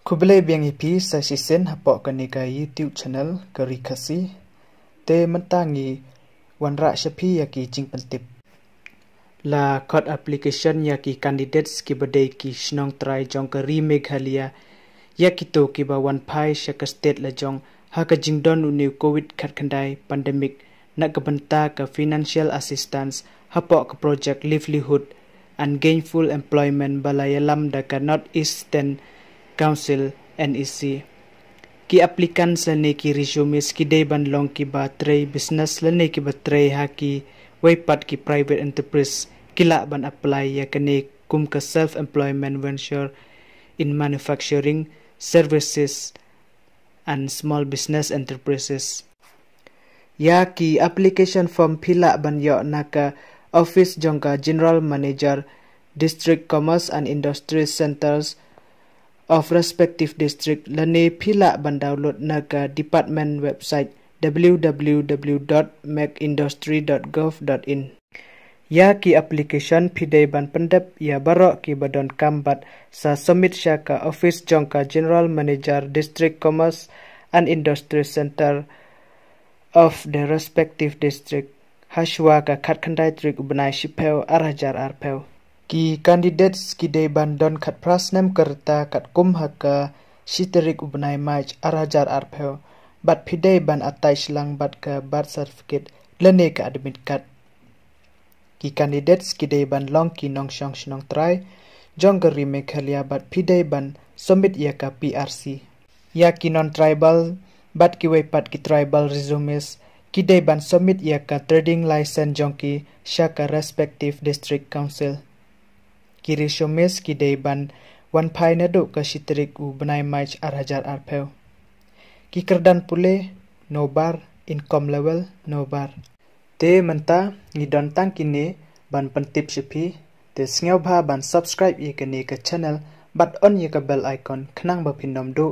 Khublei BNP sa sisen hapok kanika YouTube channel ke Ri Khasi te mentangi wanrah shapi yaki jingpyntip. La code application yaki candidates ki badai ki snong try jong ke Ri Meghalaya yaki to ki ba wan pai shaka state la jong haka jingdon uniu covid khat khandai pandemic nak kebenta ke financial assistance hapok ke project livelihood and gainful employment balayalam da ka North Eastern Council NEC. Ki applicant lane ki resume ki day ban long ki ba tray business lane ki ba tray haki waypat ki private enterprise kila ban apply ya kane kum ka self employment venture in manufacturing services and small business enterprises. Ya ki application form phila ban yo naka office jongka general manager district commerce and industry centers of respective district lane phila ban download naga department website www.macindustry.gov.in. Ya ki application pidai ban pendap ya barok ki badon kambat sa submit syaka office jongka general manager district commerce and industry center of the respective district hashwa ka khat khandai trik ubnai shipeu arhajar arpeu. Ki candidates ki day bandon kat prasnem kerta kat kum haka shiterik ubnai maj arajar arpeo bat pidai ban atai shlang bat ka birth certificate lene ka admit kat. Ki candidates ki day ban long ki nong shong shnong try jong ke Ri Meghalaya bat pidai ban submit ya ka PRC. Ya ki non tribal bat ki waypat ki tribal resumes ki day ban submit ya ka trading license jong ki shaka respective district council. Ki resumes ki day ban wan pai nado ka shitrik u benai maj arhajar arpeu. Ki kerdan pule no bar income level no bar. Te menta ngidon tang kini ban pentip shapi te sngeu bha ban subscribe ye kene ka channel bat on ye ka bell icon khnang ba phinom do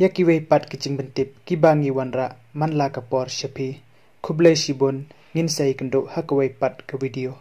ya kiwei pat ki jingpyntip ki bangi wanrah manla ka por shapi. Khublei Shibun ngin sai kendo hakawai pat ka video.